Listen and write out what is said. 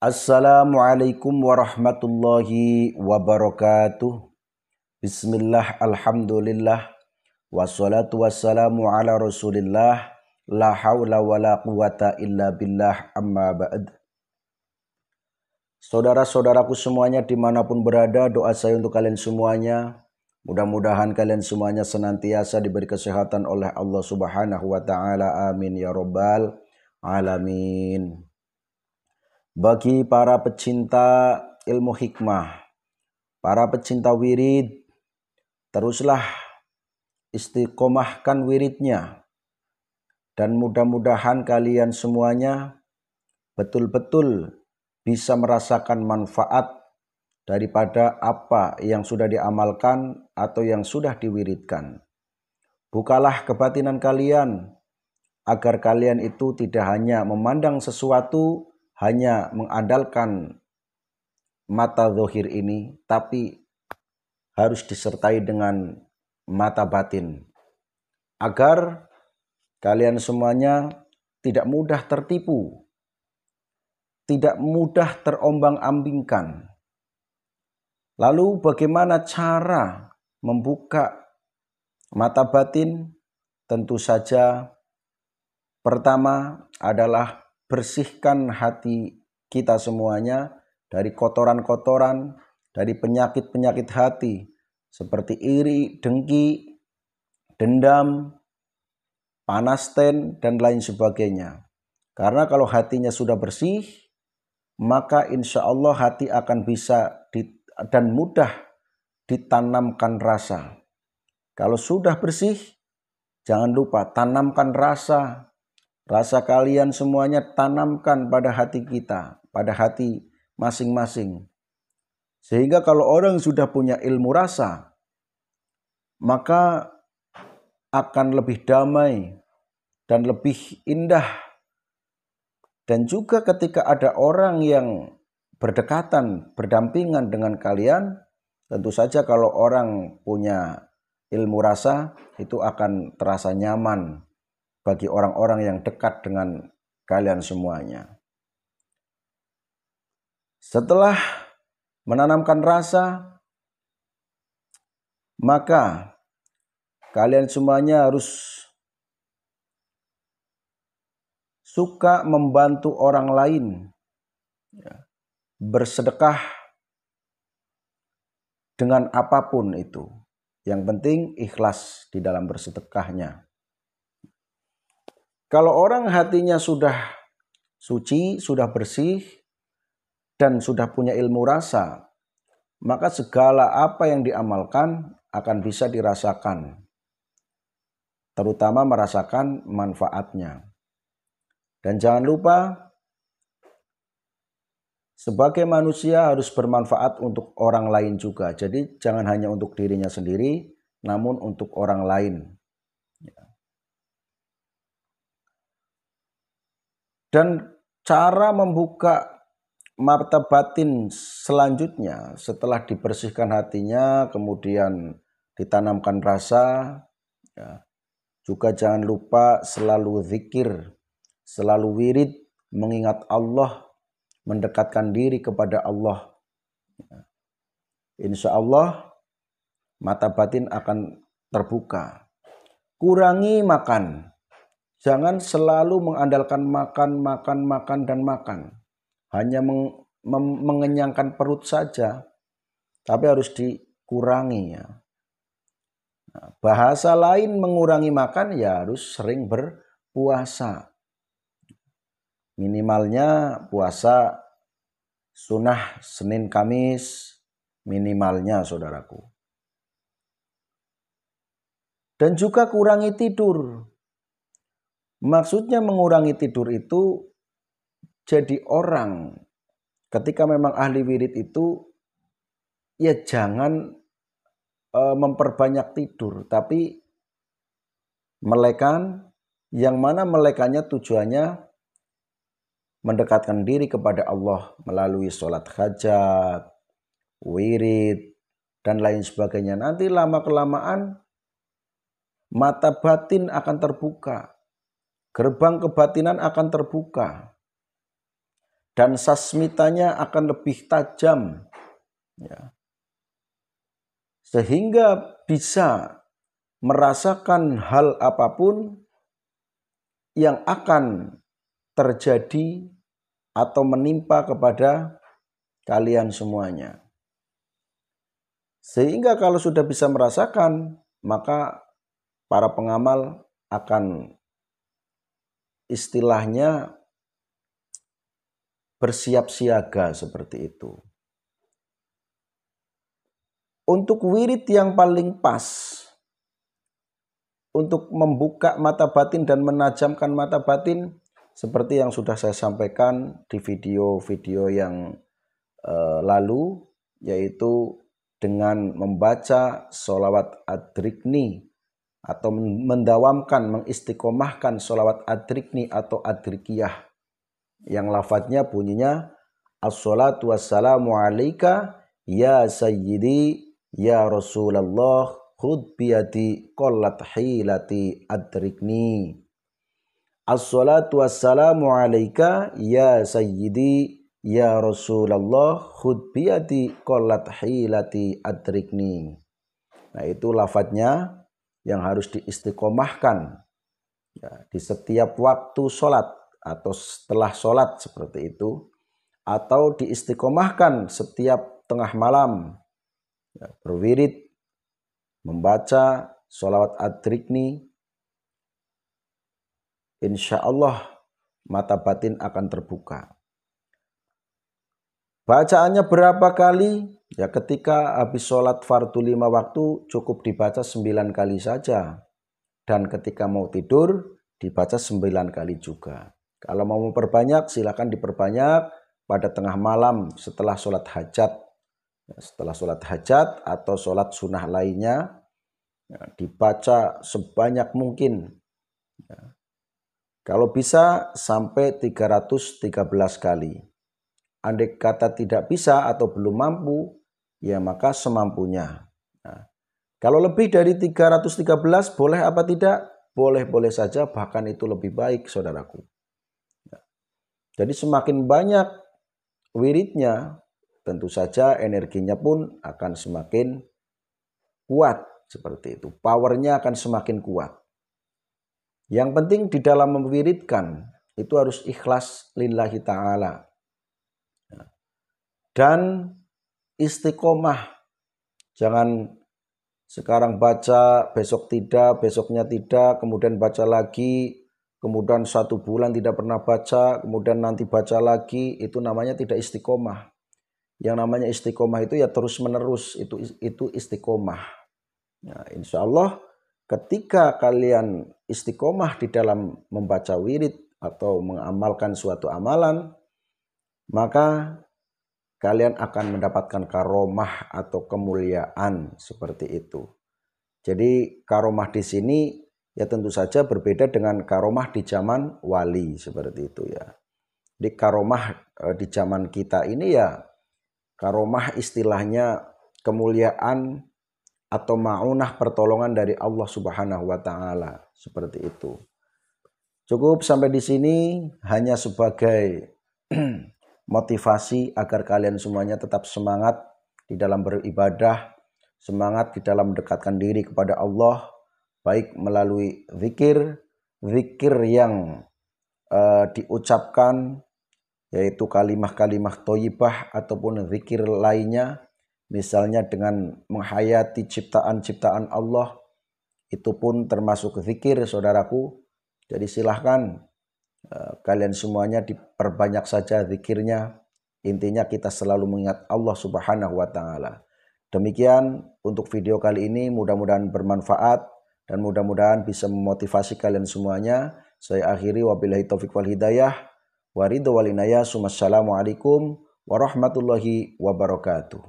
Assalamualaikum warahmatullahi wabarakatuh. Bismillah, alhamdulillah, wassalatu wassalamu ala rasulillah, la hawla wa la quwata illa billah, amma ba'd. Saudara-saudaraku semuanya dimanapun berada, doa saya untuk kalian semuanya. Mudah-mudahan kalian semuanya senantiasa diberi kesehatan oleh Allah subhanahu wa ta'ala. Amin ya rabbal alamin. Bagi para pecinta ilmu hikmah, para pecinta wirid, teruslah istiqomahkan wiridnya. Dan mudah-mudahan kalian semuanya betul-betul bisa merasakan manfaat daripada apa yang sudah diamalkan atau yang sudah diwiridkan. Bukalah kebatinan kalian agar kalian itu tidak hanya memandang sesuatu, hanya mengandalkan mata zahir ini, tapi harus disertai dengan mata batin. Agar kalian semuanya tidak mudah tertipu, tidak mudah terombang-ambingkan. Lalu bagaimana cara membuka mata batin? Tentu saja pertama adalah bersihkan hati kita semuanya dari kotoran-kotoran, dari penyakit-penyakit hati seperti iri, dengki, dendam, panas ten, dan lain sebagainya. Karena kalau hatinya sudah bersih, maka insya Allah hati akan bisa dan mudah ditanamkan rasa. Kalau sudah bersih, jangan lupa tanamkan rasa. Rasa kalian semuanya tanamkan pada hati kita, pada hati masing-masing. Sehingga kalau orang sudah punya ilmu rasa, maka akan lebih damai dan lebih indah. Dan juga ketika ada orang yang berdekatan, berdampingan dengan kalian, tentu saja kalau orang punya ilmu rasa, itu akan terasa nyaman bagi orang-orang yang dekat dengan kalian semuanya. Setelah menanamkan rasa, maka kalian semuanya harus suka membantu orang lain, bersedekah dengan apapun itu. Yang penting ikhlas di dalam bersedekahnya. Kalau orang hatinya sudah suci, sudah bersih, dan sudah punya ilmu rasa, maka segala apa yang diamalkan akan bisa dirasakan. Terutama merasakan manfaatnya. Dan jangan lupa, sebagai manusia harus bermanfaat untuk orang lain juga. Jadi jangan hanya untuk dirinya sendiri, namun untuk orang lain. Dan cara membuka mata batin selanjutnya setelah dibersihkan hatinya, kemudian ditanamkan rasa, juga jangan lupa selalu zikir, selalu wirid, mengingat Allah, mendekatkan diri kepada Allah. Insya Allah mata batin akan terbuka. Kurangi makan. Jangan selalu mengandalkan makan, dan makan. Hanya mengenyangkan perut saja, tapi harus dikurangi ya. Nah, bahasa lain mengurangi makan ya harus sering berpuasa. Minimalnya puasa sunnah Senin Kamis, minimalnya saudaraku. Dan juga kurangi tidur. Maksudnya mengurangi tidur itu jadi orang ketika memang ahli wirid itu ya jangan memperbanyak tidur, tapi melekan, yang mana melekannya tujuannya mendekatkan diri kepada Allah melalui sholat hajat, wirid, dan lain sebagainya. Nanti lama-kelamaan mata batin akan terbuka. Gerbang kebatinan akan terbuka. dan sasmitanya akan lebih tajam, ya, sehingga bisa merasakan hal apapun yang akan terjadi atau menimpa kepada kalian semuanya. Sehingga kalau sudah bisa merasakan, maka para pengamal akan istilahnya bersiap siaga seperti itu. Untuk wirid yang paling pas, untuk membuka mata batin dan menajamkan mata batin, seperti yang sudah saya sampaikan di video-video yang lalu, yaitu dengan membaca sholawat ad-rikni atau mendawamkan, mengistiqomahkan sholawat ad-rikni atau ad-rikiyah yang lafadznya bunyinya as-salatu wassalamu alaika ya sayyidi ya Rasulullah khud biyadi qallat hilati adrikni. As-salatu wassalamu alaika ya sayyidi ya Rasulullah khud biyadi qallat hilati adrikni. Nah, itu lafadznya yang harus diistiqomahkan, ya, di setiap waktu sholat atau setelah sholat seperti itu, atau diistiqomahkan setiap tengah malam, ya, berwirid membaca sholawat ad-rikni. Insya Allah mata batin akan terbuka. Bacaannya berapa kali? Ya, ketika habis sholat fardu 5 waktu cukup dibaca 9 kali saja. Dan ketika mau tidur dibaca 9 kali juga. Kalau mau memperbanyak silakan diperbanyak pada tengah malam setelah sholat hajat. Setelah sholat hajat atau sholat sunnah lainnya, ya, dibaca sebanyak mungkin. Ya. Kalau bisa sampai 313 kali. Andai kata tidak bisa atau belum mampu, ya maka semampunya. Nah, kalau lebih dari 313 boleh apa tidak? Boleh-boleh saja, bahkan itu lebih baik, saudaraku. Jadi semakin banyak wiridnya, tentu saja energinya pun akan semakin kuat seperti itu. Powernya akan semakin kuat. Yang penting di dalam mewiridkan itu harus ikhlas lillahi ta'ala. Dan istiqomah. Jangan sekarang baca, besok tidak, besoknya tidak, kemudian baca lagi, kemudian 1 bulan tidak pernah baca, kemudian nanti baca lagi, itu namanya tidak istiqomah. Yang namanya istiqomah itu ya terus menerus, itu istiqomah. Nah, insya Allah ketika kalian istiqomah di dalam membaca wirid atau mengamalkan suatu amalan, maka kalian akan mendapatkan karomah atau kemuliaan seperti itu. Jadi karomah di sini ya tentu saja berbeda dengan karomah di zaman wali seperti itu ya. Di karomah di zaman kita ini ya karomah istilahnya kemuliaan atau ma'unah pertolongan dari Allah Subhanahu wa taala seperti itu. Cukup sampai di sini hanya sebagai motivasi agar kalian semuanya tetap semangat di dalam beribadah, semangat di dalam mendekatkan diri kepada Allah, baik melalui zikir yang diucapkan, yaitu kalimah-kalimah thayyibah ataupun zikir lainnya, misalnya dengan menghayati ciptaan-ciptaan Allah, itu pun termasuk zikir, saudaraku. Jadi silahkan kalian semuanya diperbanyak saja zikirnya. Intinya kita selalu mengingat Allah Subhanahu wa taala. Demikian untuk video kali ini, mudah-mudahan bermanfaat dan mudah-mudahan bisa memotivasi kalian semuanya. Saya akhiri wabillahi taufik wal hidayah. Waridho walinaya. Assalamualaikum warahmatullahi wabarakatuh.